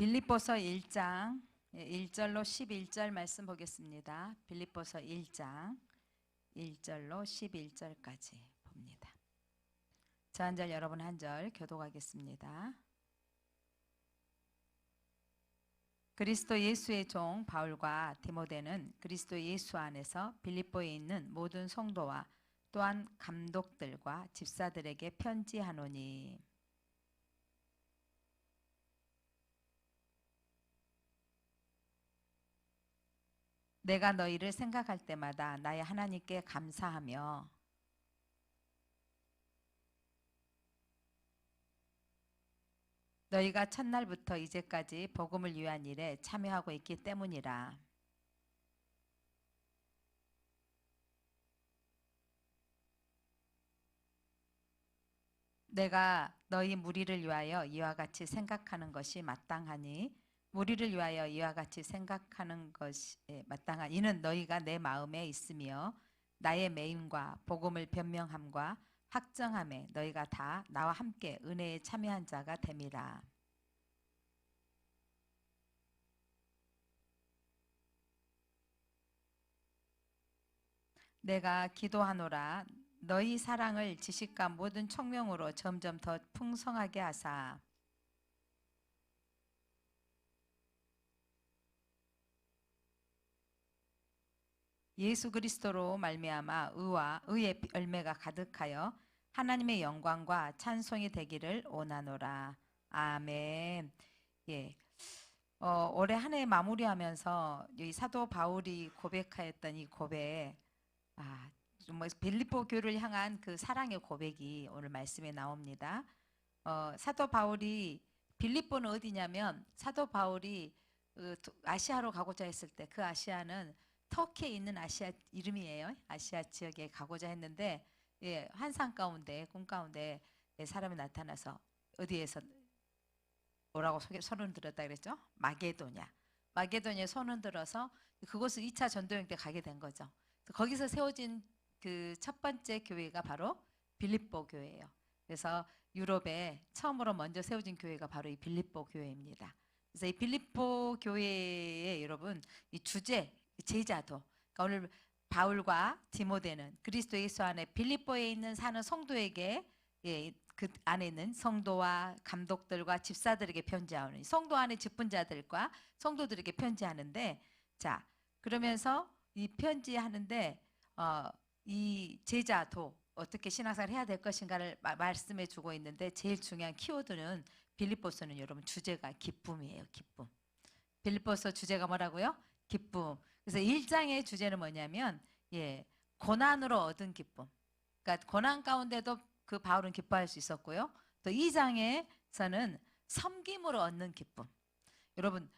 빌립보서 1장 1절로 11절 말씀 보겠습니다. 빌립보서 1장 1절로 11절까지 봅니다. 저 한 절 여러분 한 절 교독하겠습니다. 그리스도 예수의 종 바울과 디모데는 그리스도 예수 안에서 빌립보에 있는 모든 성도와 또한 감독들과 집사들에게 편지하노니 내가 너희를 생각할 때마다 나의 하나님께 감사하며 너희가 첫날부터 이제까지 복음을 위한 일에 참여하고 있기 때문이라. 내가 너희 무리를 위하여 이와 같이 생각하는 것이 마땅하니 무리를 위하여 이와 같이 생각하는 것이 마땅하니 이는 너희가 내 마음에 있으며 나의 매임과 복음을 변명함과 확정함에 너희가 다 나와 함께 은혜에 참여한 자가 됨이라. 내가 기도하노라 너희 사랑을 지식과 모든 청명으로 점점 더 풍성하게 하사 예수 그리스도로 말미암아 의와 의의 열매가 가득하여 하나님의 영광과 찬송이 되기를 원하노라. 아멘. 예. 올해 한 해 마무리하면서 이 사도 바울이 고백하였던 이 고백, 뭐 빌립보 교를 향한 그 사랑의 고백이 오늘 말씀에 나옵니다. 사도 바울이 빌립보는 어디냐면 사도 바울이 아시아로 가고자 했을 때 그 아시아는 터키에 있는 아시아 이름이에요. 아시아 지역에 가고자 했는데 예, 환상 가운데 꿈 가운데 사람이 나타나서 어디에서 뭐라고 손을 들었다 그랬죠? 마게도냐에 손을 들어서 그곳을 2차 전도여행 때 가게 된 거죠. 거기서 세워진 그 첫 번째 교회가 바로 빌립보 교회예요. 그래서 유럽에 처음으로 먼저 세워진 교회가 바로 이 빌립보 교회입니다. 그래서 이 빌립보 교회에 여러분 이 주제 제자도 그러니까 오늘 바울과 디모데는 그리스도 예수 안에 빌립보에 있는 사는 성도에게 그 안에 있는 성도와 감독들과 집사들에게 편지하는 성도 안에 직분자들과 성도들에게 편지하는데 자 그러면서 이 편지하는데 이 제자도 어떻게 신앙생활을 해야 될 것인가를 말씀해 주고 있는데 제일 중요한 키워드는 빌립보서는 여러분 주제가 기쁨이에요. 기쁨. 빌립보서 주제가 뭐라고요? 기쁨. 그래서 1장의 주제는 뭐냐면 고난으로 얻은 기쁨. 그러니까 고난 가운데도 그 바울은 기뻐할 수 있었고요. 또 2장에서는 섬김으로 얻는 기쁨. 여러분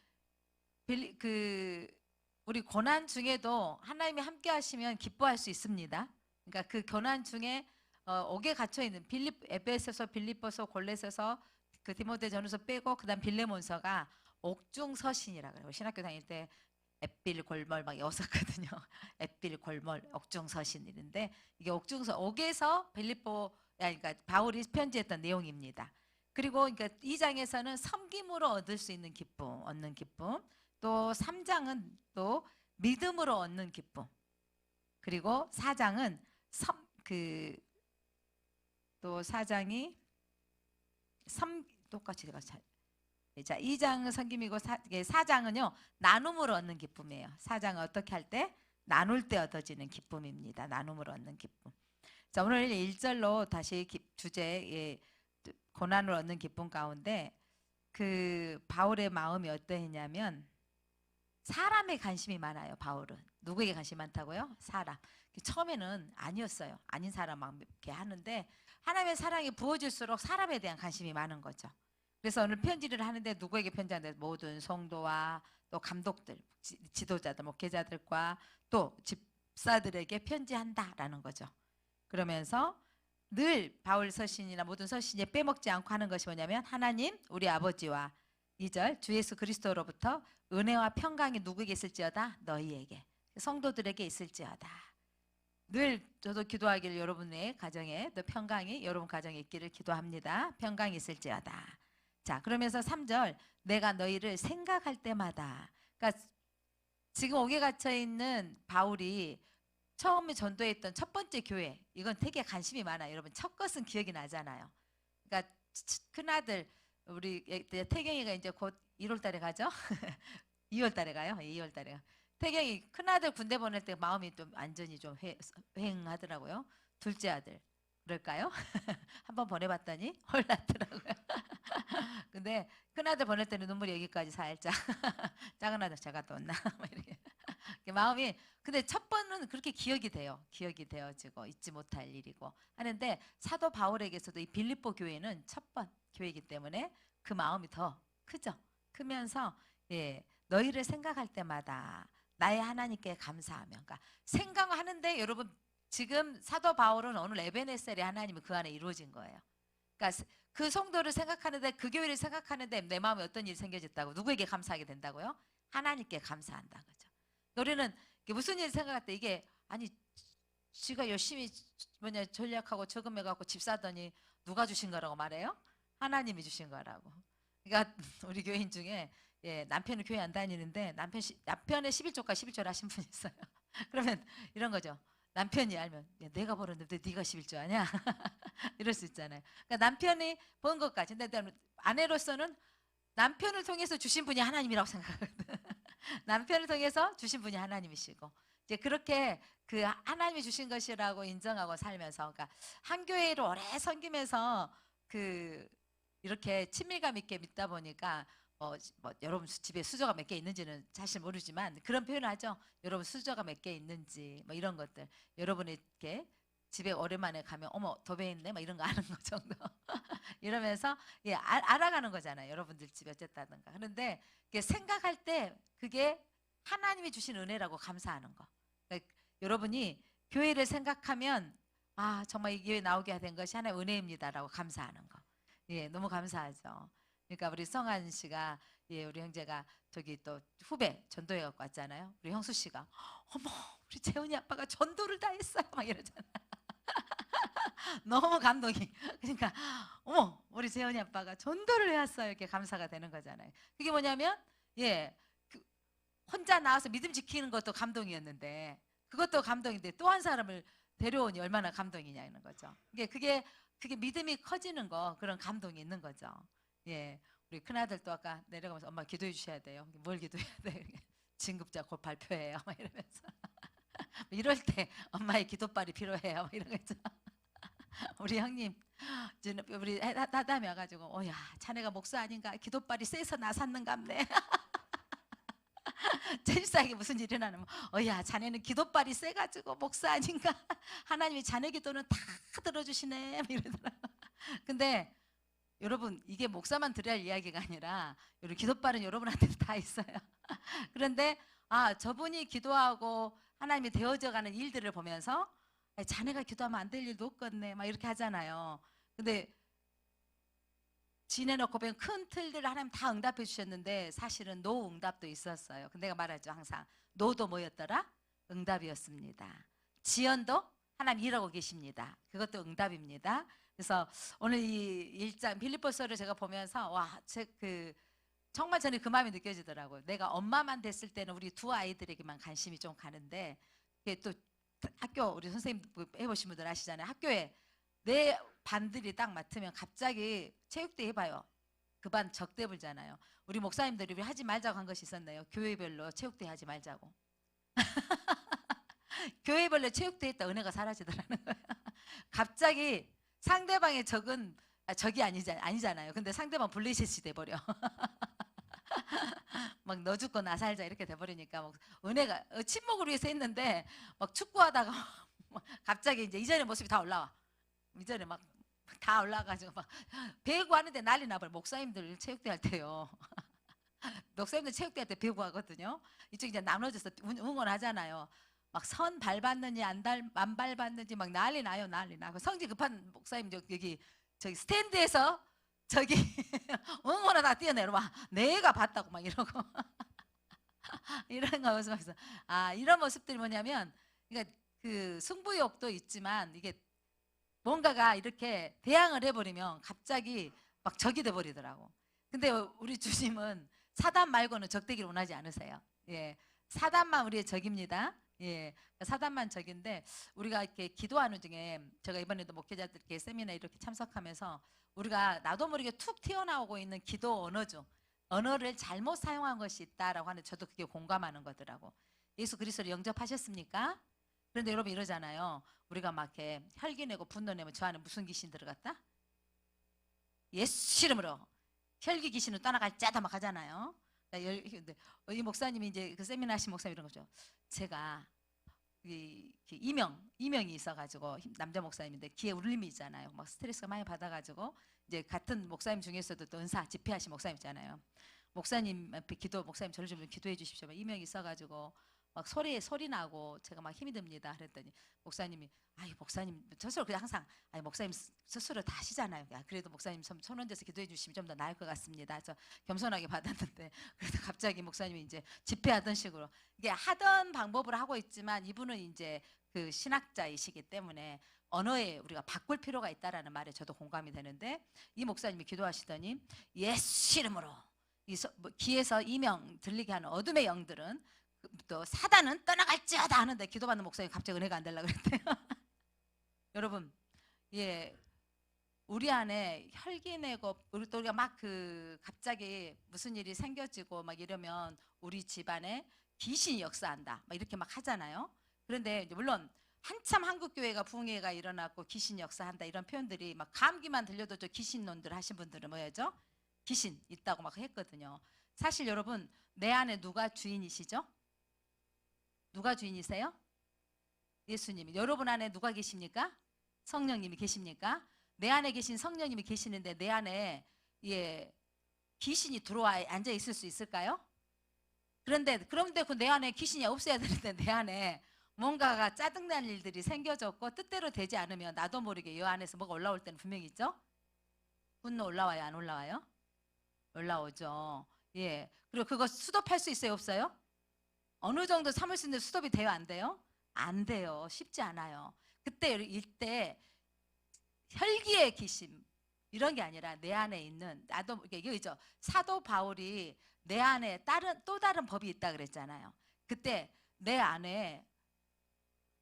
우리 고난 중에도 하나님이 함께 하시면 기뻐할 수 있습니다. 그러니까 그 고난 중에 옥에 갇혀 있는 에베소서, 빌립보서, 골로새서, 그 디모데전서 빼고 그다음 빌레몬서가 옥중서신이라 그래요. 신학교 다닐 때 앳빌골몰 막 외웠었거든요. 앳빌골몰 옥중서신인데 이게 옥에서 그러니까 바울이 편지했던 내용입니다. 그리고 그러니까 2장에서는 섬김으로 얻을 수 있는 기쁨, 얻는 기쁨. 또 3장은 또 믿음으로 얻는 기쁨. 그리고 4장은 또 4장이 똑같이 제가 자, 2장은 섬김이고 4장은요 나눔으로 얻는 기쁨이에요. 4장은 어떻게 할 때? 나눌 때 얻어지는 기쁨입니다. 나눔으로 얻는 기쁨. 자, 오늘 1절로 다시 주제 고난을 얻는 기쁨 가운데 그 바울의 마음이 어떠했냐면 사람에 관심이 많아요. 바울은 누구에게 관심이 많다고요? 사람. 처음에는 아니었어요. 아닌 사람만 이렇게 하는데 하나님의 사랑이 부어질수록 사람에 대한 관심이 많은 거죠. 그래서 오늘 편지를 하는데 누구에게 편지하는데 모든 성도와 또 감독들, 지도자들, 목회자들과 또 집사들에게 편지한다라는 거죠. 그러면서 늘 바울 서신이나 모든 서신에 빼먹지 않고 하는 것이 뭐냐면 하나님 우리 아버지와 2절 주 예수 그리스도로부터 은혜와 평강이 누구에게 있을지어다 너희에게 성도들에게 있을지어다. 늘 저도 기도하기를 여러분의 가정에 또 평강이 여러분 가정에 있기를 기도합니다. 평강이 있을지어다. 자, 그러면서 3절 내가 너희를 생각할 때마다. 그러니까 지금 옥에 갇혀 있는 바울이 처음에 전도했던 첫 번째 교회, 이건 되게 관심이 많아요. 여러분 첫 것은 기억이 나잖아요. 그러니까 큰아들 우리 태경이가 이제 곧 1월 달에 가죠. 2월 달에 가요. 2월 달에. 태경이 큰아들 군대 보낼 때 마음이 좀 완전히 좀 휑하더라고요. 둘째 아들 그럴까요? 한번 보내봤더니 홀랐더라고요. 근데 큰아들 보낼 때는 눈물이 여기까지 살짝 작은 아들 제가 또 온나 이렇게 마음이. 근데 첫 번은 그렇게 기억이 돼요. 기억이 되어지고 잊지 못할 일이고 하는데 사도 바울에게서도 이 빌립보 교회는 첫 번 교회이기 때문에 그 마음이 더 크죠. 크면서 예, 너희를 생각할 때마다 나의 하나님께 감사하며. 그러니까 생각하는데 여러분 지금 사도 바울은 오늘 에베네셀의 하나님이 그 안에 이루어진 거예요. 그러니까 그 성도를 생각하는데 그 교회를 생각하는데 내 마음에 어떤 일이 생겨졌다고 누구에게 감사하게 된다고요? 하나님께 감사한다는 거죠. 우리는 무슨 일 생각할 때 이게 아니 지가 열심히 전략하고 저금해갖고 집 사더니 누가 주신 거라고 말해요? 하나님이 주신 거라고. 그러니까 우리 교인 중에 예, 남편은 교회 안 다니는데 남편의 11조과 11조를 하신 분이 있어요. 그러면 이런 거죠. 남편이 알면 야, 내가 벌었는데 네가 11조 하냐? 이럴 수 있잖아요. 그러니까 남편이 번 것까지. 근데 아내로서는 남편을 통해서 주신 분이 하나님이라고 생각하거든. 남편을 통해서 주신 분이 하나님이시고 이제 그렇게 그 하나님이 주신 것이라고 인정하고 살면서, 그러니까 한 교회를 오래 섬기면서 그 이렇게 친밀감 있게 믿다 보니까 여러분 집에 수저가 몇 개 있는지는 사실 모르지만 그런 표현을 하죠. 여러분 수저가 몇 개 있는지 뭐 이런 것들 여러분이 이렇게 집에 오랜만에 가면 어머 도배 있네 뭐 이런 거 아는 거 정도 이러면서 예, 알아가는 거잖아요. 여러분들 집에 어쨌다든가. 그런데 생각할 때 그게 하나님이 주신 은혜라고 감사하는 거. 그러니까 여러분이 교회를 생각하면 아 정말 이 교회 나오게 된 것이 하나의 은혜입니다라고 감사하는 거. 예, 너무 감사하죠. 그러니까 우리 성한 씨가 예, 우리 형제가 저기 또 후배 전도회 갖고 왔잖아요. 우리 형수 씨가 어머 우리 재훈이 아빠가 전도를 다 했어요 막 이러잖아. 너무 감동이. 그러니까 어머 우리 재훈이 아빠가 전도를 해왔어요 이렇게 감사가 되는 거잖아요. 그게 뭐냐면 예, 혼자 나와서 믿음 지키는 것도 감동이었는데 그것도 감동인데 또 한 사람을 데려오니 얼마나 감동이냐는 거죠. 그게 믿음이 커지는 거 그런 감동이 있는 거죠. 예, 우리 큰아들도 아까 내려가면서 엄마 기도해 주셔야 돼요. 뭘 기도해야 돼? 진급자 곧 발표해요. 막 이러면서 이럴 때 엄마의 기도빨이 필요해요. 막 이런 거죠. 우리 형님 우리 다담이 와가지고 어야 자네가 목사 아닌가 기도빨이 세서 나섰는갑네. 제일사에게 무슨 일이 일어나면 어야 자네는 기도빨이 세가지고 목사 아닌가. 하나님이 자네 기도는 다 들어주시네 이러더라고. 근데 여러분 이게 목사만 들어야 할 이야기가 아니라 우리 기도빨은 여러분한테도 다 있어요. 그런데 아 저분이 기도하고 하나님이 되어져가는 일들을 보면서 자네가 기도하면 안 될 일도 없겠네 막 이렇게 하잖아요. 근데 지내놓고 보면 큰 틀들을 하나님 다 응답해 주셨는데 사실은 노 응답도 있었어요. 근데 내가 말하죠 항상 노도 뭐였더라? 응답이었습니다. 지연도 하나님 일하고 계십니다. 그것도 응답입니다. 그래서 오늘 이 1장 빌립보서를 제가 보면서 와, 정말 저는 그 마음이 느껴지더라고요. 내가 엄마만 됐을 때는 우리 두 아이들에게만 관심이 좀 가는데 또 학교 우리 선생님 해보신 분들 아시잖아요. 학교에 내 반들이 딱 맡으면 갑자기 체육대 해봐요. 그 반 적대 불잖아요. 우리 목사님들이 우리 하지 말자고 한 것이 있었나요? 교회별로 체육대 하지 말자고. 교회별로 체육대 했다 은혜가 사라지더라는 거예요. 갑자기 상대방의 적이 아니잖아요. 근데 상대방 블레셋이 돼버려. 막 너 죽고 나 살자 이렇게 돼버리니까 막 은혜가 침묵을 위해서 했는데 막 축구하다가 갑자기 이제 이전의 모습이 다 올라와. 이전에 막 다 올라가가지고 막 배구 하는데 난리 나버려. 목사님들 체육대 할 때요. 목사님들 체육대 할 때 배구 하거든요. 이쪽 이제 나눠져서 응원하잖아요. 막 선 밟았는지 안 밟았는지 막 난리 나요. 난리 나고 성질 급한 목사님 여기 저기 스탠드에서 저기 응원하다 뛰어내려와. 내가 봤다고 막 이러고 이런 거 모습에서 아 이런 모습들이 뭐냐면 그러니까 그 승부욕도 있지만 이게 뭔가가 이렇게 대항을 해버리면 갑자기 막 적이 돼버리더라고. 근데 우리 주님은 사단 말고는 적대기를 원하지 않으세요. 예, 사단만 우리의 적입니다. 예, 사단만 적인데 우리가 이렇게 기도하는 중에 제가 이번에도 목회자들께 세미나 이렇게 참석하면서 우리가 나도 모르게 툭 튀어나오고 있는 기도 언어 중 언어를 잘못 사용한 것이 있다라고 하는데 저도 그게 공감하는 거더라고. 예수 그리스도를 영접하셨습니까? 그런데 여러분 이러잖아요. 우리가 막 이렇게 혈기 내고 분노 내면 저 안에 무슨 귀신 들어갔다? 예수 이름으로 혈기 귀신은 떠나갈지어다 막 하잖아요. 이 목사님이 이제 그 세미나 하신 목사님 이런 거죠. 제가 이명이 있어가지고 남자 목사님인데 귀에 울림이 있잖아요. 막 스트레스가 많이 받아가지고 이제 같은 목사님 중에서도 또 은사 집회하신 목사님 있잖아요. 목사님 앞에 목사님 저를 좀 기도해 주십시오. 이명이 있어가지고 막 소리 나고 제가 막 힘이 듭니다. 그랬더니 목사님이 목사님 스스로 그냥 항상 목사님 스스로 다 하시잖아요. 그래도 목사님 손 얹어서 기도해 주시면 좀 더 나을 것 같습니다. 저 겸손하게 받았는데 그래서 갑자기 목사님이 이제 집회하던 식으로 이게 하던 방법으로 하고 있지만 이분은 이제 그 신학자이시기 때문에 언어에 우리가 바꿀 필요가 있다라는 말에 저도 공감이 되는데 이 목사님이 기도하시더니 예수 이름으로 귀에서 이명 들리게 하는 어둠의 영들은 또 사단은 떠나갈지어다 하는데 기도받는 목사님이 갑자기 은혜가 안 되려고 그랬대요. 여러분, 예, 우리 안에 혈기 내고 우리가 막 갑자기 무슨 일이 생겨지고 막 이러면 우리 집안에 귀신이 역사한다 막 이렇게 막 하잖아요. 그런데 물론 한참 한국 교회가 부흥회가 일어났고 귀신 역사한다 이런 표현들이 막 감기만 들려도 저 귀신론들 하신 분들은 뭐였죠? 귀신 있다고 막 했거든요. 사실 여러분 내 안에 누가 주인이시죠? 누가 주인이세요? 예수님이. 여러분 안에 누가 계십니까? 성령님이 계십니까? 내 안에 계신 성령님이 계시는데 내 안에 귀신이 들어와 앉아 있을 수 있을까요? 그런데 그 내 안에 귀신이 없어야 되는데 내 안에 뭔가가 짜증난 일들이 생겨졌고 뜻대로 되지 않으면 나도 모르게 이 안에서 뭐가 올라올 때는 분명히 있죠? 분노 올라와요? 안 올라와요? 올라오죠. 예. 그리고 그거 수도할 수 있어요? 없어요? 어느 정도 참을 수 있는 수도이 돼요? 안 돼요? 안 돼요. 쉽지 않아요. 이때 혈기의 귀신 이런 게 아니라 내 안에 있는 나도 이거죠. 사도 바울이 내 안에 또 다른 법이 있다 그랬잖아요. 그때 내 안에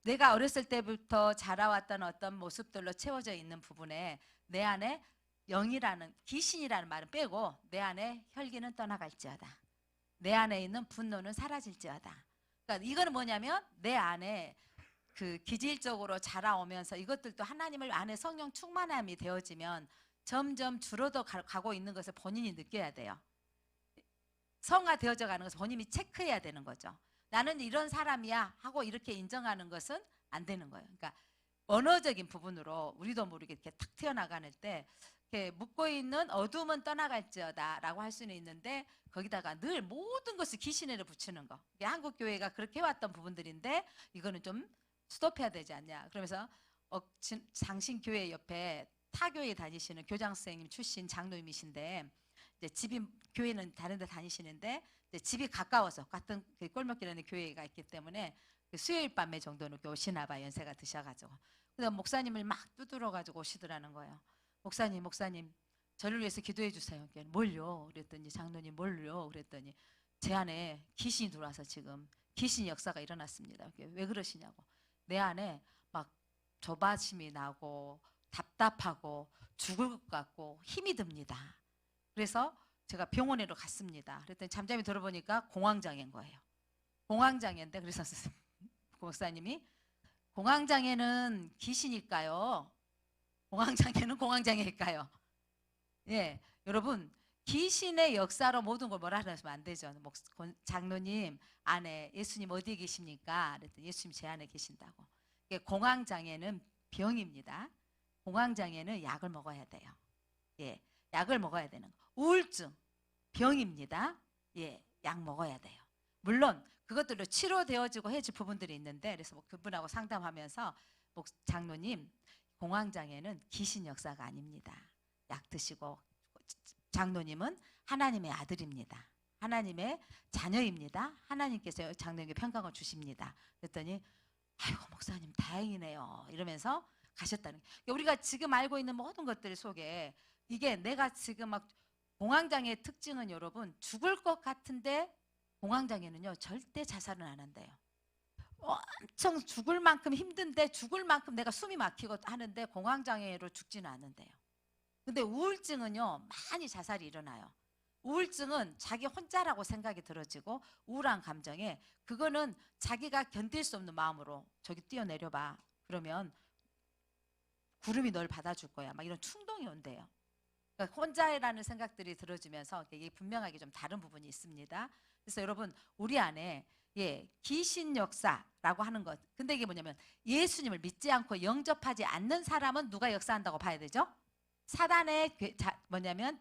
내가 어렸을 때부터 자라왔던 어떤 모습들로 채워져 있는 부분에 내 안에 영이라는 귀신이라는 말은 빼고 내 안에 혈기는 떠나갈지어다. 내 안에 있는 분노는 사라질지어다. 그러니까 이거는 뭐냐면 내 안에 기질적으로 자라오면서 이것들도 하나님을 안에 성령 충만함이 되어지면 점점 줄어도 가고 있는 것을 본인이 느껴야 돼요. 성화되어져 가는 것을 본인이 체크해야 되는 거죠. 나는 이런 사람이야 하고 이렇게 인정하는 것은 안 되는 거예요. 그러니까 언어적인 부분으로 우리도 모르게 이렇게 탁 튀어나가는 때 이렇게 묻고 있는 어둠은 떠나갈지어다 라고 할 수는 있는데 거기다가 늘 모든 것을 귀신을 붙이는 거. 이게 한국 교회가 그렇게 해왔던 부분들인데 이거는 좀 스톱해야 되지 않냐. 그러면서 장신교회 옆에 타교회 다니시는 교장 선생님 출신 장로님이신데 이제 집이 교회는 다른 데 다니시는데 이제 집이 가까워서 같은 꼴먹기라는 교회가 있기 때문에 수요일 밤에 정도는 오시나 봐. 연세가 드셔가지고. 그래서 목사님을 막 두드려가지고 오시더라는 거예요. 목사님 저를 위해서 기도해 주세요. 뭘요? 그랬더니 장로님 뭘요? 그랬더니 제 안에 귀신이 들어와서 지금 귀신 역사가 일어났습니다. 왜 그러시냐고. 내 안에 막 조바심이 나고 답답하고 죽을 것 같고 힘이 듭니다. 그래서 제가 병원으로 갔습니다. 그랬더니 잠잠히 들어보니까 공황장애인 거예요. 공황장애인데 그래서 목사님이 공황장애는 귀신일까요? 공황장애는 공황장애일까요? 예, 여러분 귀신의 역사로 모든 걸 뭐라 하시면 안 되죠. 장로님 안에 예수님 어디에 계십니까? 그랬더니 예수님 제 안에 계신다고. 공황장애는 병입니다. 공황장애는 약을 먹어야 돼요. 예, 약을 먹어야 되는 거. 우울증 병입니다. 예, 약 먹어야 돼요. 물론 그것들로 치료되어지고 해질 부분들이 있는데 그래서 그분하고 상담하면서 장로님 공황장애는 귀신 역사가 아닙니다. 약 드시고 장로님은 하나님의 아들입니다. 하나님의 자녀입니다. 하나님께서 장로님께 평강을 주십니다. 그랬더니 아이고 목사님 다행이네요 이러면서 가셨다는 거예요. 우리가 지금 알고 있는 모든 것들 속에 이게 내가 지금 막 공황장애의 특징은 여러분 죽을 것 같은데 공황장애는요 절대 자살은 안 한대요. 엄청 죽을 만큼 힘든데 죽을 만큼 내가 숨이 막히고 하는데 공황장애로 죽지는 않는데요. 근데 우울증은요 많이 자살이 일어나요. 우울증은 자기 혼자라고 생각이 들어지고 우울한 감정에 그거는 자기가 견딜 수 없는 마음으로 저기 뛰어내려봐. 그러면 구름이 널 받아줄 거야. 막 이런 충동이 온대요. 그러니까 혼자라는 생각들이 들어지면서 이게 분명하게 좀 다른 부분이 있습니다. 그래서 여러분 우리 안에 귀신 역사라고 하는 것. 근데 이게 뭐냐면 예수님을 믿지 않고 영접하지 않는 사람은 누가 역사한다고 봐야 되죠? 사단의 뭐냐면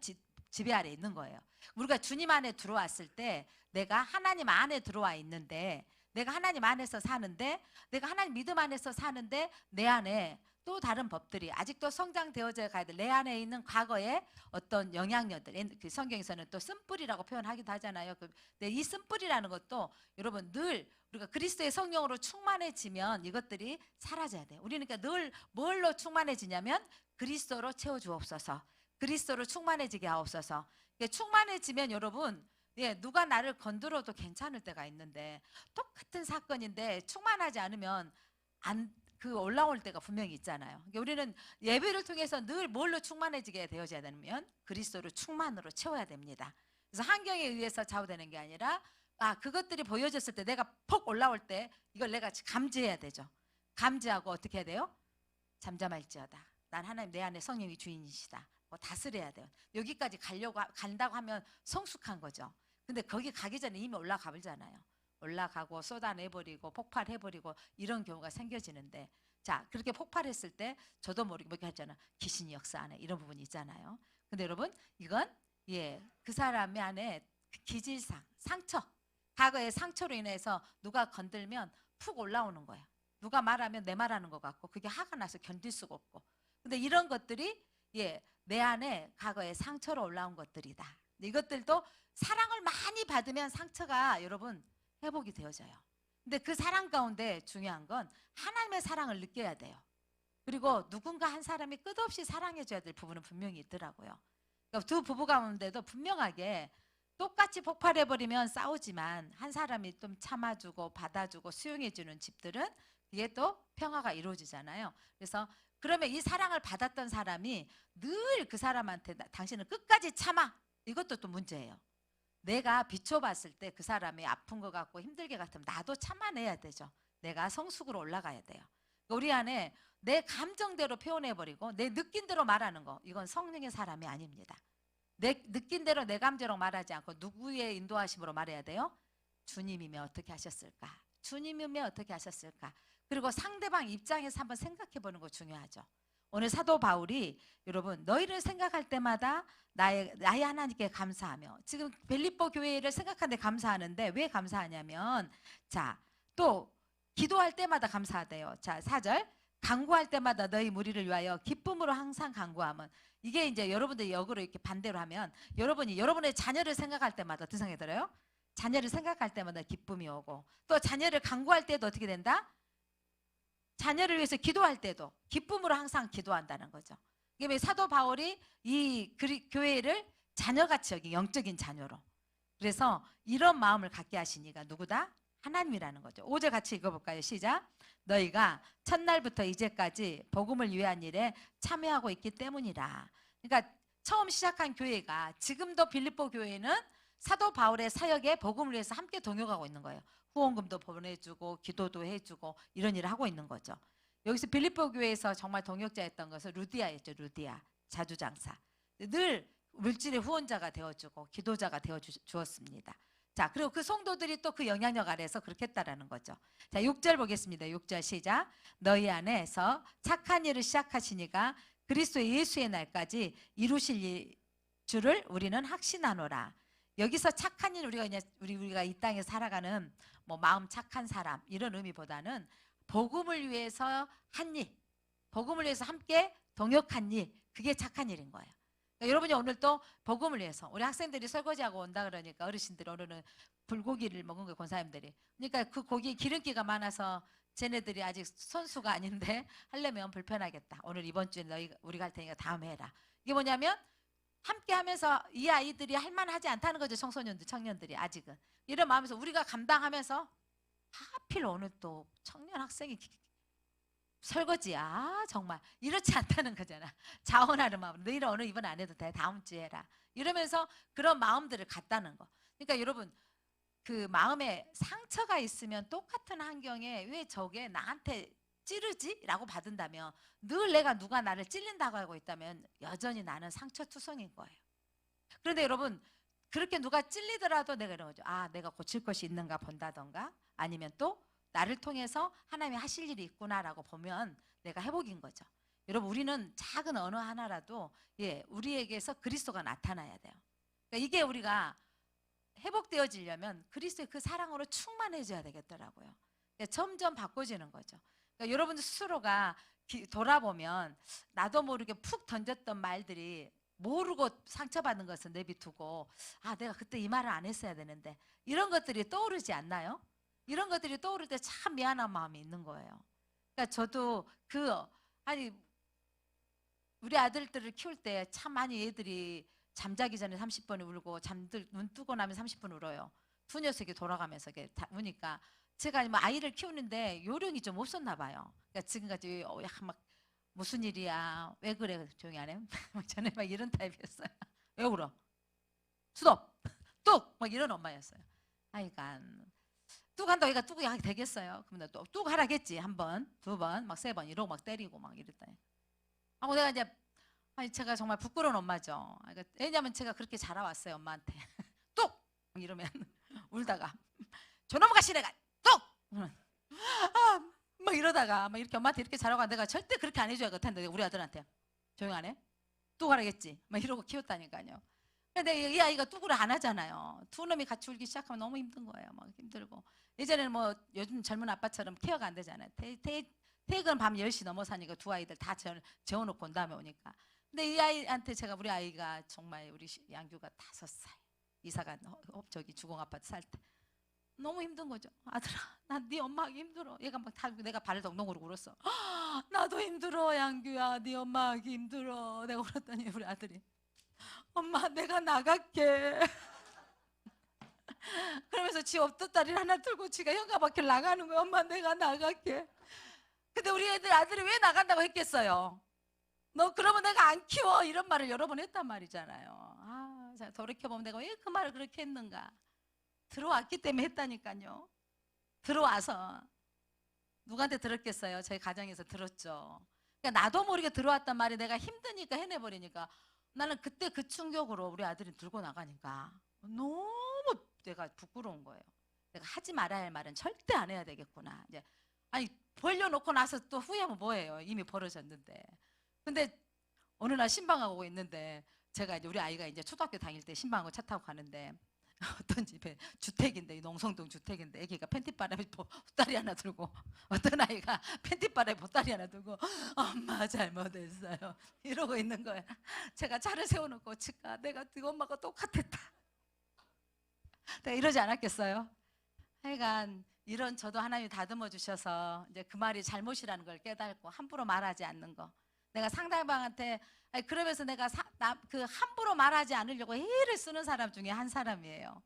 지배 아래 있는 거예요. 우리가 주님 안에 들어왔을 때 내가 하나님 안에 들어와 있는데 내가 하나님 안에서 사는데 내가 하나님 믿음 안에서 사는데 내 안에 또 다른 법들이 아직도 성장되어져 가야 돼. 내 안에 있는 과거의 어떤 영향력들, 그 성경에서는 또 쓴뿌리라고 표현하기도 하잖아요. 이 쓴뿌리라는 것도 여러분 늘 우리가 그리스도의 성령으로 충만해지면 이것들이 사라져야 돼요. 우리는 그러니까 늘 뭘로 충만해지냐면 그리스도로 채워주옵소서. 그리스도로 충만해지게 하옵소서. 충만해지면 여러분 누가 나를 건드려도 괜찮을 때가 있는데 똑같은 사건인데 충만하지 않으면 그 올라올 때가 분명히 있잖아요. 그러니까 우리는 예배를 통해서 늘 뭘로 충만해지게 되어져야 되면 그리스도로 충만으로 채워야 됩니다. 그래서 환경에 의해서 좌우되는 게 아니라 그것들이 보여졌을 때 내가 폭 올라올 때 이걸 내가 감지해야 되죠. 감지하고 어떻게 해야 돼요? 잠잠할지어다. 난 하나님 내 안에 성령이 주인이시다. 뭐 다스려야 돼요. 여기까지 간다고 하면 성숙한 거죠. 근데 거기 가기 전에 이미 올라가 버리잖아요. 올라가고 쏟아내버리고 폭발해버리고 이런 경우가 생겨지는데 자 그렇게 폭발했을 때 저도 모르게 뭐 했잖아. 귀신이 역사하네 이런 부분이 있잖아요. 근데 여러분 이건 그 사람의 안에 기질상 상처 과거의 상처로 인해서 누가 건들면 푹 올라오는 거예요. 누가 말하면 내 말하는 것 같고 그게 화가 나서 견딜 수가 없고 근데 이런 것들이 내 안에 과거의 상처로 올라온 것들이다. 이것들도 사랑을 많이 받으면 상처가 여러분 회복이 되어져요. 근데 그 사랑 가운데 중요한 건 하나님의 사랑을 느껴야 돼요. 그리고 누군가 한 사람이 끝없이 사랑해줘야 될 부분은 분명히 있더라고요. 그러니까 두 부부 가운데도 분명하게 똑같이 폭발해버리면 싸우지만 한 사람이 좀 참아주고 받아주고 수용해주는 집들은 이게 또 평화가 이루어지잖아요. 그래서 그러면 이 사랑을 받았던 사람이 늘 그 사람한테 당신은 끝까지 참아. 이것도 또 문제예요. 내가 비춰봤을 때 그 사람이 아픈 것 같고 힘들게 같으면 나도 참아내야 되죠. 내가 성숙으로 올라가야 돼요. 우리 안에 내 감정대로 표현해버리고 내 느낀 대로 말하는 거 이건 성령의 사람이 아닙니다. 내 느낀 대로 내 감정으로 말하지 않고 누구의 인도하심으로 말해야 돼요? 주님이면 어떻게 하셨을까? 주님이면 어떻게 하셨을까? 그리고 상대방 입장에서 한번 생각해 보는 거 중요하죠. 오늘 사도 바울이 여러분 너희를 생각할 때마다 나의 하나님께 감사하며 지금 빌립보 교회를 생각하는데 감사하는데 왜 감사하냐면 자 또 기도할 때마다 감사하대요. 자 4절 간구할 때마다 너희 무리를 위하여 기쁨으로 항상 간구함은 이게 이제 여러분들이 역으로 이렇게 반대로 하면 여러분이 여러분의 자녀를 생각할 때마다 어떤 생각이 들어요? 자녀를 생각할 때마다 기쁨이 오고 또 자녀를 간구할 때도 어떻게 된다? 자녀를 위해서 기도할 때도 기쁨으로 항상 기도한다는 거죠. 이게 사도 바울이 이 교회를 자녀같이 여긴 영적인 자녀로 그래서 이런 마음을 갖게 하신 이가 누구다? 하나님이라는 거죠. 5절 같이 읽어볼까요? 시작. 너희가 첫날부터 이제까지 복음을 위한 일에 참여하고 있기 때문이라. 그러니까 처음 시작한 교회가 지금도 빌립보 교회는 사도 바울의 사역에 복음을 위해서 함께 동역하고 있는 거예요. 후원금도 보내주고 기도도 해주고 이런 일을 하고 있는 거죠. 여기서 빌립보 교회에서 정말 동역자였던 것은 루디아였죠. 루디아 자주장사. 늘 물질의 후원자가 되어주고 기도자가 되어주었습니다. 자 그리고 그 성도들이 또 그 영향력 아래서 그렇게 했다라는 거죠. 자 6절 보겠습니다. 6절 시작. 너희 안에서 착한 일을 시작하시니가 그리스도 예수의 날까지 이루실 줄을 우리는 확신하노라. 여기서 착한 일 우리가 이 땅에 살아가는 뭐 마음 착한 사람 이런 의미보다는 복음을 위해서 한 일, 복음을 위해서 함께 동역한 일 그게 착한 일인 거예요. 그러니까 여러분이 오늘 또 복음을 위해서 우리 학생들이 설거지하고 온다 그러니까 어르신들이 오늘은 불고기를 먹은 거예요. 권사님들이. 그러니까 그 고기에 기름기가 많아서 쟤네들이 아직 선수가 아닌데 하려면 불편하겠다. 오늘 이번 주에 우리가 할 테니까 다음에 해라. 이게 뭐냐면 함께 하면서 이 아이들이 할만하지 않다는 거죠. 청소년들, 청년들이 아직은. 이런 마음에서 우리가 감당하면서 하필 어느 또 청년 학생이 설거지야 정말 이렇지 않다는 거잖아. 자원하는 마음. 너희는 오늘 이번 안 해도 돼. 다음 주에 해라. 이러면서 그런 마음들을 갖다는 거. 그러니까 여러분 그 마음에 상처가 있으면 똑같은 환경에 왜 저게 나한테 찌르지? 라고 받은다면 늘 내가 누가 나를 찔린다고 하고 있다면 여전히 나는 상처투성인 거예요. 그런데 여러분 그렇게 누가 찔리더라도 내가 이런 거죠. 아, 내가 고칠 것이 있는가 본다던가 아니면 또 나를 통해서 하나님이 하실 일이 있구나라고 보면 내가 회복인 거죠. 여러분 우리는 작은 언어 하나라도 우리에게서 그리스도가 나타나야 돼요. 그러니까 이게 우리가 회복되어지려면 그리스도의 그 사랑으로 충만해져야 되겠더라고요. 그러니까 점점 바꿔지는 거죠. 그러니까 여러분들 스스로가 돌아보면 나도 모르게 푹 던졌던 말들이 모르고 상처받는 것은 내비두고 아 내가 그때 이 말을 안 했어야 되는데 이런 것들이 떠오르지 않나요? 이런 것들이 떠오를 때 참 미안한 마음이 있는 거예요. 그러니까 저도 우리 아들들을 키울 때 참 많이 얘들이 잠자기 전에 30분 울고 눈 뜨고 나면 30분 울어요. 두 녀석이 돌아가면서 우니까 제가 뭐 아이를 키우는데 요령이 좀 없었나 봐요. 그러니까 지금까지 약간 막 무슨 일이야? 왜 그래? 조용히 안 해? 전에 막 이런 타입이었어요. 왜 울어? 스톱! 뚝! 막 이런 엄마였어요. 아이가 뚝 한다고 얘가 뚝이 하게 되겠어요? 그러면 뚝 하라겠지. 한 번, 두 번, 막 세 번 이러고 막 때리고 막 이랬더니 하고 내가 이제 제가 정말 부끄러운 엄마죠. 왜냐하면 제가 그렇게 자라왔어요 엄마한테. 뚝! 이러면 울다가 저놈 가시네가 뚝! 막 이러다가 막 이렇게 엄마한테 이렇게 자라고 내가 절대 그렇게 안 해줘야 겠는데 우리 아들한테 조용 안 해? 뚝 하라겠지. 막 이러고 키웠다니까요. 근데 이 아이가 뚝을 안 하잖아요. 두 놈이 같이 울기 시작하면 너무 힘든 거예요. 막 힘들고. 예전에는 뭐 요즘 젊은 아빠처럼 케어가 안 되잖아요. 퇴근 밤 10시 넘어서니까 두 아이들 다 재워놓고 온 다음에 오니까. 근데 이 아이한테 우리 아이가 정말 우리 양규가 5살 이사가 저기 주공 아파트 살 때 너무 힘든 거죠. 아들아, 나 네 엄마하기 힘들어. 얘가 막 내가 발을 덩덩으로 울었어. 나도 힘들어 양규야. 네 엄마하기 힘들어. 내가 울었더니 우리 아들이 엄마 내가 나갈게. 그러면서 지 없던 다리를 하나 들고 지가 현관 밖에 나가는 거야. 엄마 내가 나갈게. 근데 우리 아들이 왜 나간다고 했겠어요? 너 그러면 내가 안 키워. 이런 말을 여러 번 했단 말이잖아요. 돌이켜보면 내가 왜 그 말을 그렇게 했는가. 들어왔기 때문에 했다니까요. 들어와서 누구한테 들었겠어요? 저희 가정에서 들었죠. 그러니까 나도 모르게 들어왔단 말이 내가 힘드니까 해내버리니까 나는 그때 그 충격으로 우리 아들이 들고 나가니까 너무 내가 부끄러운 거예요. 내가 하지 말아야 할 말은 절대 안 해야 되겠구나. 이제 벌려놓고 나서 또 후회하면 뭐예요? 이미 벌어졌는데. 근데 어느 날 신방하고 있는데 제가 이제 우리 아이가 이제 초등학교 다닐 때 신방하고 차 타고 가는데 어떤 집에 주택인데 농성동 주택인데 애기가 팬티바람에 보따리 하나 들고 어떤 아이가 팬티바람에 보따리 하나 들고 엄마 잘못했어요 이러고 있는 거야. 제가 차를 세워놓고 치까 내가 네 엄마가 똑같았다. 내가 이러지 않았겠어요? 하여간 이런 저도 하나님이 다듬어 주셔서 이제 그 말이 잘못이라는 걸 깨닫고 함부로 말하지 않는 거. 내가 상대방한테 그러면서 내가 그 함부로 말하지 않으려고 애를 쓰는 사람 중에 한 사람이에요.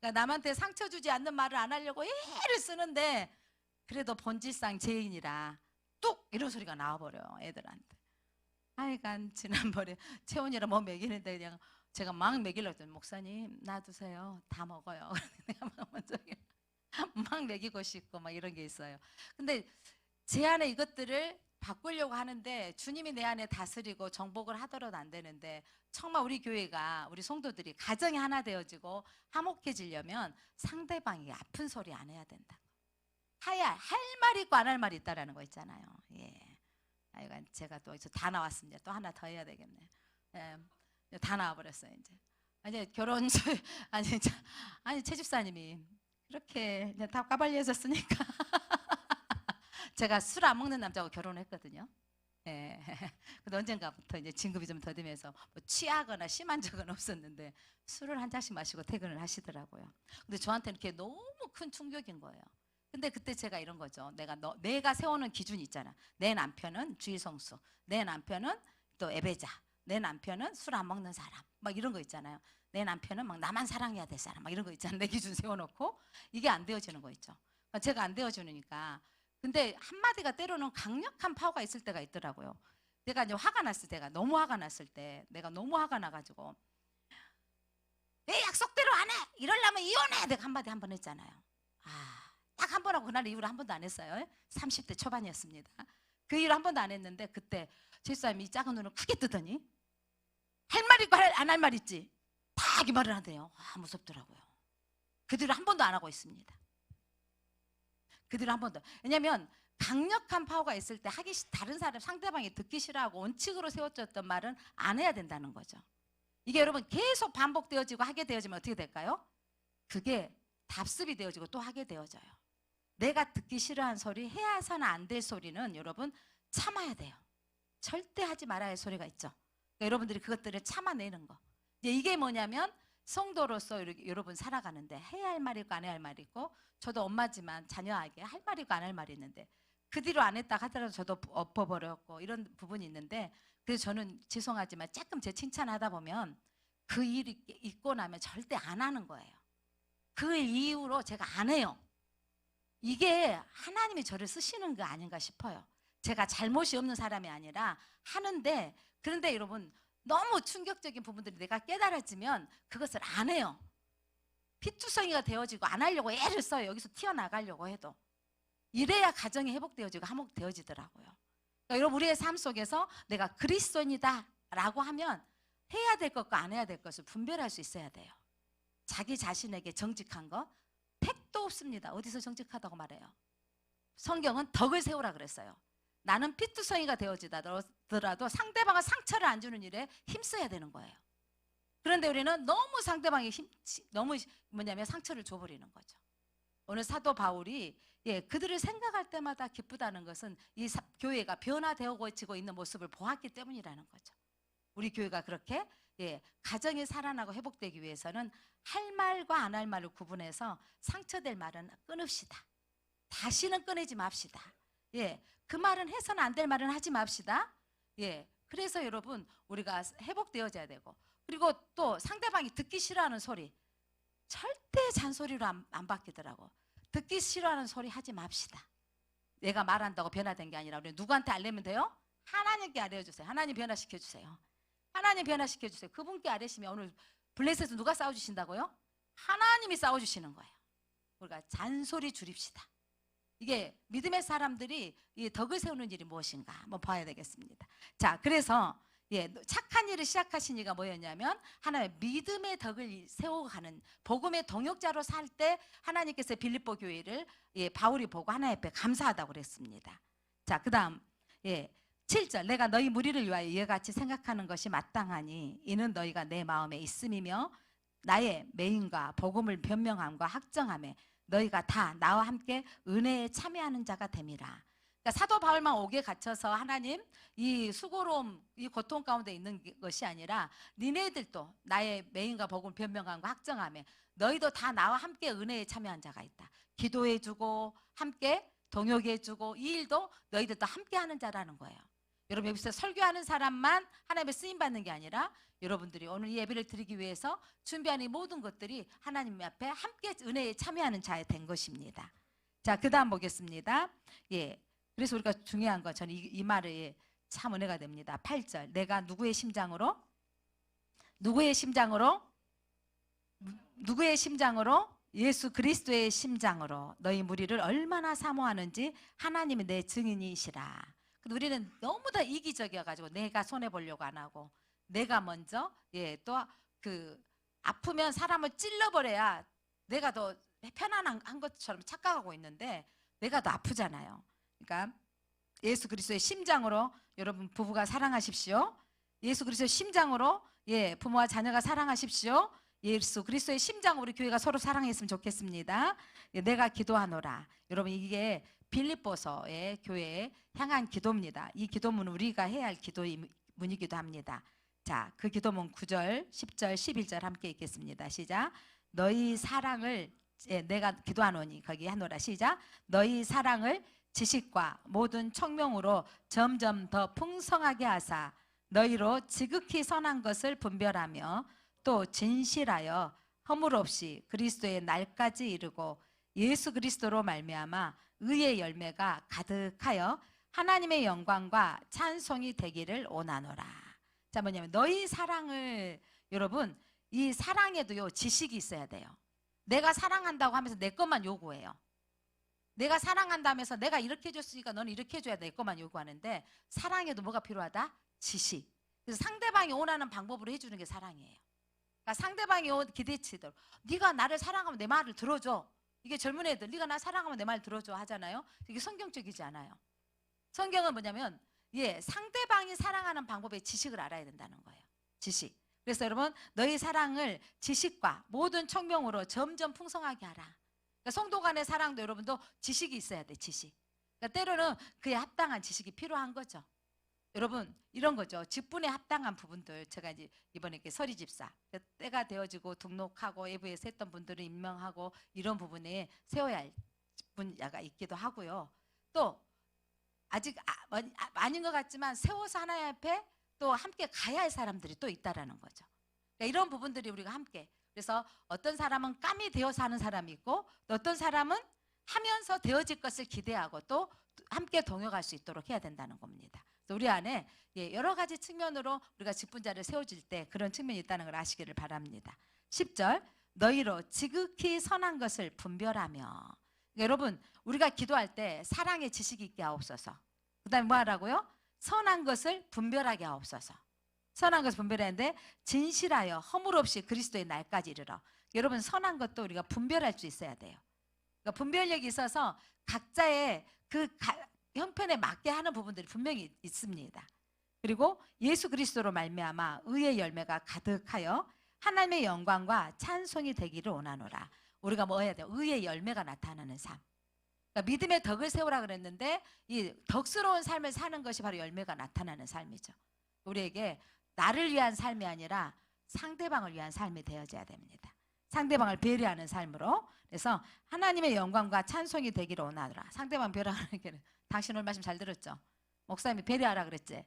그러니까 남한테 상처 주지 않는 말을 안 하려고 애를 쓰는데 그래도 본질상 죄인이라 뚝 이런 소리가 나와버려요 애들한테. 하여간 지난번에 채원이랑 뭐 먹이는데 그냥 제가 막 먹이려고 했더니 목사님 놔두세요 다 먹어요. 내가 막 먹이고 싶고 막 이런 게 있어요. 근데 제 안에 이것들을 바꾸려고 하는데 주님이 내 안에 다스리고 정복을 하더라도 안 되는데 정말 우리 교회가 우리 성도들이 가정이 하나 되어지고 화목해지려면 상대방이 아픈 소리 안 해야 된다. 할 말 있고 안 할 말이 있다라는 거 있잖아요. 예. 하여간 제가 또 다 나왔습니다. 또 하나 더 해야 되겠네. 예. 다 나와버렸어요 이제. 이제 결혼 아니 최 집사님이 그렇게 다 까발려졌으니까 제가 술 안 먹는 남자하고 결혼했거든요. 예. 근데 언젠가부터 이제 진급이 좀 더디면서 뭐 취하거나 심한 적은 없었는데 술을 한 잔씩 마시고 퇴근을 하시더라고요. 근데 저한테는 그게 너무 큰 충격인 거예요. 근데 그때 제가 이런 거죠. 내가 세우는 기준이 있잖아. 내 남편은 주의성수, 내 남편은 또 애배자, 내 남편은 술 안 먹는 사람, 막 이런 거 있잖아요. 내 남편은 막 나만 사랑해야 될 사람, 막 이런 거 있잖아요. 내 기준 세워놓고 이게 안 되어지는 거 있죠. 제가 안 되어주니까. 근데 한마디가 때로는 강력한 파워가 있을 때가 있더라고요. 내가 이제 화가 났을 때가 너무 화가 났을 때, 내가 너무 화가 나가지고 내 약속대로 안 해! 이러려면 이혼해! 내가 한마디 한 번 했잖아요. 딱 한 번 하고 그날 이후로 한 번도 안 했어요. 30대 초반이었습니다. 그 이후로 한 번도 안 했는데 그때 집사님이 작은 눈을 크게 뜨더니 할 말 있고 안 할 말 있지? 다 이 말을 하대요. 무섭더라고요. 그 뒤로 한 번도 안 하고 있습니다. 그 뒤로 한 번도. 왜냐면 강력한 파워가 있을 때 다른 사람 상대방이 듣기 싫어하고 원칙으로 세워졌던 말은 안 해야 된다는 거죠. 이게 여러분 계속 반복되어지고 하게 되어지면 어떻게 될까요? 그게 답습이 되어지고 또 하게 되어져요. 내가 듣기 싫어한 소리, 해야서는 안 될 소리는 여러분 참아야 돼요. 절대 하지 말아야 할 소리가 있죠. 그러니까 여러분들이 그것들을 참아내는 거. 이게 뭐냐면 성도로서 여러분 살아가는데 해야 할 말이 있고 안 해야 할 말이 있고, 저도 엄마지만 자녀에게 할 말이 있고 안 할 말이 있는데 그 뒤로 안 했다 하더라도 저도 엎어버렸고 이런 부분이 있는데, 그래서 저는 죄송하지만 조금 제 칭찬하다 보면 그 일이 있고 나면 절대 안 하는 거예요. 그 이후로 제가 안 해요. 이게 하나님이 저를 쓰시는 거 아닌가 싶어요. 제가 잘못이 없는 사람이 아니라 하는데, 그런데 여러분 너무 충격적인 부분들이 내가 깨달아지면 그것을 안 해요. 피투성이가 되어지고 안 하려고 애를 써요. 여기서 튀어나가려고 해도. 이래야 가정이 회복되어지고 화목되어지더라고요. 그러니까 여러분 우리의 삶 속에서 내가 그리스도인이다 라고 하면 해야 될 것과 안 해야 될 것을 분별할 수 있어야 돼요. 자기 자신에게 정직한 거 택도 없습니다. 어디서 정직하다고 말해요? 성경은 덕을 세우라 그랬어요. 나는 피투성이가 되어지더라도 상대방은 상처를 안 주는 일에 힘써야 되는 거예요. 그런데 우리는 너무 상대방이 너무 상처를 줘버리는 거죠. 오늘 사도 바울이 그들을 생각할 때마다 기쁘다는 것은 이 교회가 변화되어지고 있는 모습을 보았기 때문이라는 거죠. 우리 교회가 그렇게 가정이 살아나고 회복되기 위해서는 할 말과 안 할 말을 구분해서 상처될 말은 끊읍시다. 다시는 꺼내지 맙시다. 그 말은 해서는 안 될 말은 하지 맙시다. 그래서 여러분 우리가 회복되어져야 되고, 그리고 또 상대방이 듣기 싫어하는 소리 절대 잔소리로 안 바뀌더라고. 듣기 싫어하는 소리 하지 맙시다. 내가 말한다고 변화된 게 아니라 우리 누구한테 알려면 돼요? 하나님께 알려주세요. 하나님 변화시켜주세요. 하나님 변화시켜주세요. 그분께 알리시면 오늘 블레셋에서 누가 싸워주신다고요? 하나님이 싸워주시는 거예요. 우리가 잔소리 줄입시다. 이게 믿음의 사람들이 이 덕을 세우는 일이 무엇인가 한번 봐야 되겠습니다. 자, 그래서 착한 일을 시작하신 이가 뭐였냐면 하나님의 믿음의 덕을 세워가는 복음의 동역자로 살 때 하나님께서 빌립보 교회를 바울이 보고 하나님 앞에 감사하다고 그랬습니다. 자, 그 다음 7절, 내가 너희 무리를 위하여 이와 같이 생각하는 것이 마땅하니 이는 너희가 내 마음에 있음이며 나의 매임과 복음을 변명함과 확정함에 너희가 다 나와 함께 은혜에 참여하는 자가 됨이라. 그러니까 사도 바울만 옥에 갇혀서 하나님 이 수고로움, 이 고통 가운데 있는 것이 아니라 니네들도 나의 매임과 복음을 변명함과 확정함에 너희도 다 나와 함께 은혜에 참여한 자가 있다. 기도해주고 함께 동역해주고 이 일도 너희들도 함께 하는 자라는 거예요. 여러분 여기서 설교하는 사람만 하나님의 쓰임받는 게 아니라 여러분들이 오늘 이 예배를 드리기 위해서 준비하는 이 모든 것들이 하나님 앞에 함께 은혜에 참여하는 자에 된 것입니다. 자, 그 다음 보겠습니다. 그래서 우리가 중요한 거, 저는 이 말에 참 은혜가 됩니다. 8절, 내가 누구의 심장으로 예수 그리스도의 심장으로 너희 무리를 얼마나 사모하는지 하나님이 내 증인이시라. 근데 우리는 너무 다 이기적이어가지고 내가 손해보려고 안 하고 내가 먼저 또 아프면 사람을 찔러버려야 내가 더 편안한 것처럼 착각하고 있는데 내가 더 아프잖아요. 그러니까 예수 그리스도의 심장으로 여러분 부부가 사랑하십시오. 예수 그리스도의 심장으로 부모와 자녀가 사랑하십시오. 예수 그리스도의 심장으로 우리 교회가 서로 사랑했으면 좋겠습니다. 내가 기도하노라. 여러분 이게 빌립보서의 교회에 향한 기도입니다. 이 기도문은 우리가 해야 할 기도문이기도 합니다. 자, 그 기도문 9절, 10절, 11절 함께 읽겠습니다. 시작. 너희 사랑을 내가 기도하노니 거기 하노라. 시작. 너희 사랑을 지식과 모든 청명으로 점점 더 풍성하게 하사 너희로 지극히 선한 것을 분별하며 또 진실하여 허물 없이 그리스도의 날까지 이르고 예수 그리스도로 말미암아 의의 열매가 가득하여 하나님의 영광과 찬송이 되기를 원하노라. 자, 뭐냐면 너희 사랑을, 여러분 이 사랑에도요 지식이 있어야 돼요. 내가 사랑한다고 하면서 내 것만 요구해요. 내가 사랑한다면서 내가 이렇게 해줬으니까 너는 이렇게 해줘야 내 것만 요구하는데, 사랑에도 뭐가 필요하다? 지식. 그래서 상대방이 원하는 방법으로 해주는 게 사랑이에요. 그러니까 상대방이 기대치대로 네가 나를 사랑하면 내 말을 들어줘. 이게 젊은 애들 네가 나 사랑하면 내 말 들어줘 하잖아요. 이게 성경적이지 않아요. 성경은 뭐냐면 상대방이 사랑하는 방법의 지식을 알아야 된다는 거예요. 지식. 그래서 여러분 너희 사랑을 지식과 모든 청명으로 점점 풍성하게 하라. 그러니까 성도 간의 사랑도 여러분도 지식이 있어야 돼. 지식. 그러니까 때로는 그에 합당한 지식이 필요한 거죠. 여러분 이런 거죠. 직분에 합당한 부분들, 제가 이제 이번에 서리 집사 때가 되어지고 등록하고 외부에서 했던 분들을 임명하고 이런 부분에 세워야 할 분야가 있기도 하고요. 또 아직 아닌 것 같지만 세워서 하나님 앞에 또 함께 가야 할 사람들이 또 있다라는 거죠. 그러니까 이런 부분들이 우리가 함께, 그래서 어떤 사람은 깜이 되어서 하는 사람이 있고 또 어떤 사람은 하면서 되어질 것을 기대하고 또 함께 동역할 수 있도록 해야 된다는 겁니다. 그래서 우리 안에 여러 가지 측면으로 우리가 직분자를 세워질 때 그런 측면이 있다는 걸 아시기를 바랍니다. 10절 너희로 지극히 선한 것을 분별하며. 그러니까 여러분 우리가 기도할 때 사랑의 지식이 있게 하옵소서. 그 다음에 뭐 하라고요? 선한 것을 분별하게 하옵소서. 선한 것을 분별하는데 진실하여 허물 없이 그리스도의 날까지 이르러. 여러분 선한 것도 우리가 분별할 수 있어야 돼요. 그러니까 분별력이 있어서 각자의 그 형편에 맞게 하는 부분들이 분명히 있습니다. 그리고 예수 그리스도로 말미암아 의의 열매가 가득하여 하나님의 영광과 찬송이 되기를 원하노라. 우리가 뭐 해야 돼요? 의의 열매가 나타나는 삶. 그러니까 믿음의 덕을 세우라 그랬는데 이 덕스러운 삶을 사는 것이 바로 열매가 나타나는 삶이죠. 우리에게 나를 위한 삶이 아니라 상대방을 위한 삶이 되어져야 됩니다. 상대방을 배려하는 삶으로. 그래서 하나님의 영광과 찬송이 되기를 원하노라. 상대방 배려하는 게, 당신 오늘 말씀 잘 들었죠? 목사님이 배려하라 그랬지?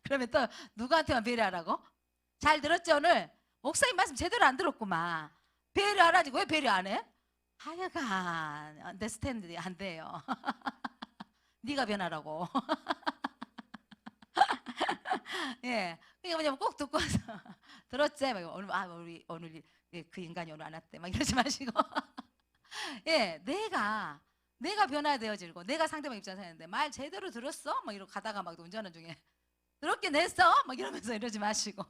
그러면 또 누구한테만 배려하라고? 잘 들었지 오늘? 목사님 말씀 제대로 안 들었구만. 배려하라지 왜 배려 안 해? 하여간 언더스탠드 안 돼요. 네가 변하라고. 그게 뭐냐면 꼭 듣고 와서 들었지? 막 오늘 그 인간이 오늘 안 왔대. 막 이러지 마시고 내가 변화야 되어지고 내가 상대방 입장에서 했는데 말 제대로 들었어? 막 이러고 가다가 막 운전하는 중에 들었긴 했어? 막 이러면서 이러지 마시고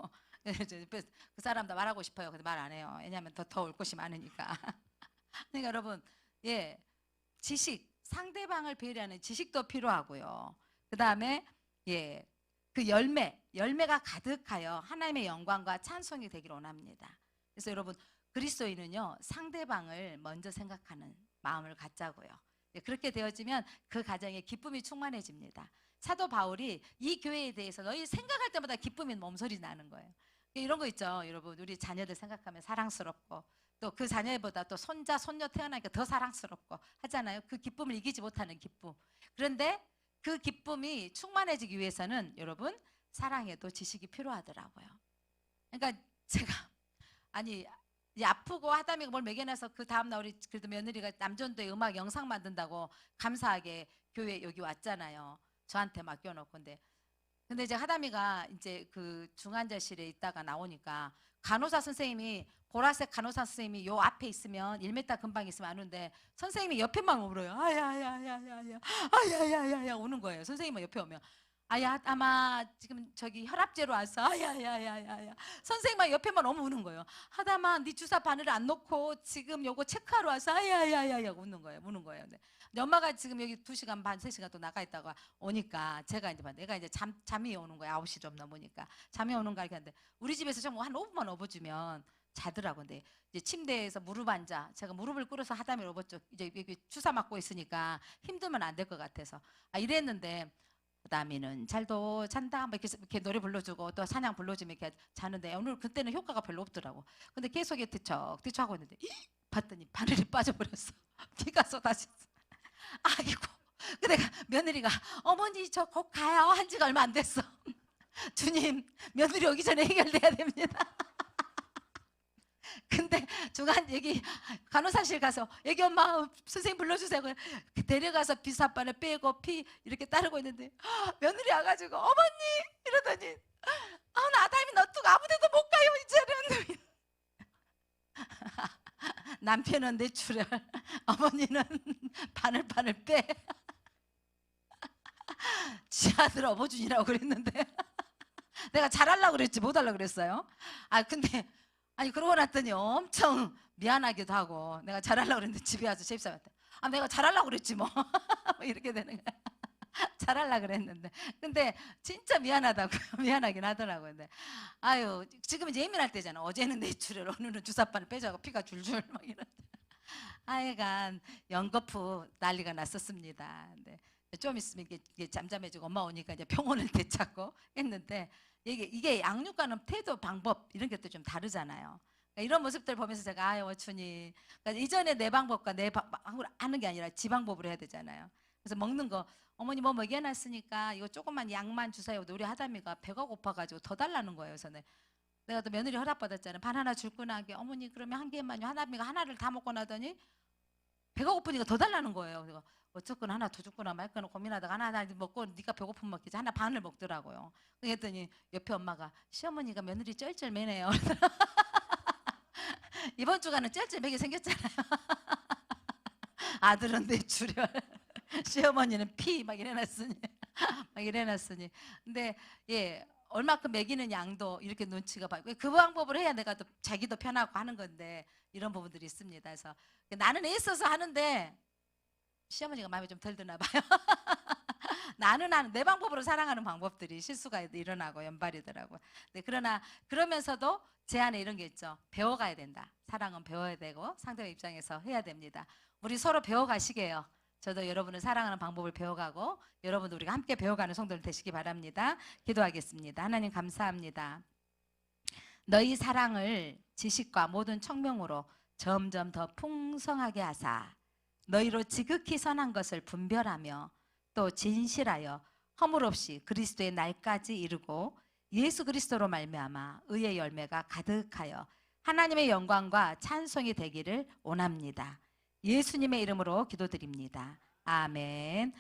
그 사람도 말하고 싶어요. 근데 말 안 해요. 왜냐하면 더 올 것이 많으니까. 그러니까 여러분 지식, 상대방을 배려하는 지식도 필요하고요. 그 다음에 그 열매가 가득하여 하나님의 영광과 찬송이 되기를 원합니다. 그래서 여러분 그리스도인은요 상대방을 먼저 생각하는 마음을 갖자고요. 그렇게 되어지면 그 가정에 기쁨이 충만해집니다. 사도 바울이 이 교회에 대해서 너희 생각할 때마다 기쁨이 몸소리 나는 거예요. 이런 거 있죠 여러분. 우리 자녀들 생각하면 사랑스럽고 또 그 자녀보다 또 손자 손녀 태어나니까 더 사랑스럽고 하잖아요. 그 기쁨을 이기지 못하는 기쁨. 그런데 그 기쁨이 충만해지기 위해서는 여러분 사랑에도 지식이 필요하더라고요. 그러니까 제가 이제 아프고 하다미가 뭘 먹여놔서 그 다음날 우리 그래도 며느리가 남전도에 음악 영상 만든다고 감사하게 교회 여기 왔잖아요. 저한테 맡겨놓고. 근데 이제 하다미가 이제 그 중환자실에 있다가 나오니까 간호사 선생님이 보라색 간호사 선생님이 요 앞에 있으면 1m 금방 있으면 안 오는데 선생님이 옆에만 울어요. 아야야야야야 우는 거예요. 선생님은 옆에 오면 아마 지금 저기 혈압제로 왔어. 아야야야야야. 선생님만 옆에만 오면 우는 거예요. 하다마 네 주사 바늘을 안 놓고 지금 요거 체크하러 왔어. 아야야야야 우는 거예요. 우는 거예요. 근데 엄마가 지금 여기 2시간 반 3시간 또 나가 있다가 오니까 내가 이제 잠이 오는 거야. 9시 좀 넘으니까 잠이 오는가 이렇게 하는데 우리 집에서 좀 한 5분만 업어주면 자더라고. 근데 이제 침대에서 무릎 앉아. 제가 무릎을 꿇어서 하다미 업었죠. 이제 여기 주사 맞고 있으니까 힘들면 안 될 것 같아서 이랬는데 그다음에는 잘도 잔다 막 이렇게 노래 불러주고 또 찬양 불러주면 이렇게 자는데 오늘 그때는 효과가 별로 없더라고. 근데 계속 뒤척하고 있는데 봤더니 바늘이 빠져버렸어. 피가 쏟아졌어. 아이고 근데 며느리가 어머니 저 곧 가요 한 지가 얼마 안 됐어. 주님 며느리 오기 전에 해결돼야 됩니다. 근데 중간 여기 간호사실 가서 여기 엄마 선생님 불러주세요. 데려가서 비사바늘 빼고 피 이렇게 따르고 있는데 며느리 와가지고 어머니 이러더니 나 아담이 너뚝 아무데도 못 가요 이제는. 남편은 뇌출혈, 어머니는 바늘바늘 빼. 지 아들 업어준이라고 그랬는데 내가 잘하려고 그랬지 못하려고 그랬어요. 근데 아니 그러고 났더니 엄청 미안하기도 하고 내가 잘하려고 그랬는데 집에 와서 집사람한테 내가 잘하려고 그랬지 뭐 이렇게 되는 거야. 잘하려고 그랬는데 근데 진짜 미안하다고요. 미안하긴 하더라고요. 근데 아유 지금 이제 예민할 때잖아. 어제는 뇌출혈 오늘은 주사바늘 빼자고 피가 줄줄 막 이런. 하여간 연거푸 난리가 났었습니다. 근데 좀 있으면 이게 잠잠해지고 엄마 오니까 이제 병원을 되찾고 했는데 이게 양육과는 태도 방법 이런 게 또 좀 다르잖아요. 그러니까 이런 모습들 보면서 제가 아유 주님 그러니까 이전에 내 방법과 내 방법을 하는 게 아니라 지 방법으로 해야 되잖아요. 그래서 먹는 거 어머니 뭐 먹여놨으니까 이거 조금만 양만 주세요. 우리 하담이가 배가 고파가지고 더 달라는 거예요. 그래서 내가 또 며느리 허락받았잖아요. 반 하나 줄구나 하게 어머니 그러면 한 개만요. 하담이가 하나를 다 먹고 나더니 배가 고프니까 더 달라는 거예요. 그래서 어쨌거나 하나 더 줄거나 말거나 고민하다가 하나 먹고 네가 배고프면 먹겠지 하나 반을 먹더라고요. 그랬더니 옆에 엄마가 시어머니가 며느리 쩔쩔매네요. 이번 주간은 쩔쩔매게 생겼잖아요. 아들은 뇌출혈, 시어머니는 피 막 이래놨으니 근데 예 얼마큼 먹이는 양도 이렇게 눈치가 봐요. 그 방법을 해야 내가 또 자기도 편하고 하는 건데 이런 부분들이 있습니다. 그래서 나는 애써서 하는데 시어머니가 마음에 좀 덜 드나 봐요. 나는 내 방법으로 사랑하는 방법들이 실수가 일어나고 연발이더라고요. 네, 그러나 그러면서도 제 안에 이런 게 있죠. 배워가야 된다. 사랑은 배워야 되고 상대방 입장에서 해야 됩니다. 우리 서로 배워가시게요. 저도 여러분을 사랑하는 방법을 배워가고 여러분도 우리가 함께 배워가는 성도들 되시기 바랍니다. 기도하겠습니다. 하나님 감사합니다. 너희 사랑을 지식과 모든 청명으로 점점 더 풍성하게 하사 너희로 지극히 선한 것을 분별하며 또 진실하여 허물 없이 그리스도의 날까지 이르고 예수 그리스도로 말미암아 의의 열매가 가득하여 하나님의 영광과 찬송이 되기를 원합니다. 예수님의 이름으로 기도드립니다. 아멘.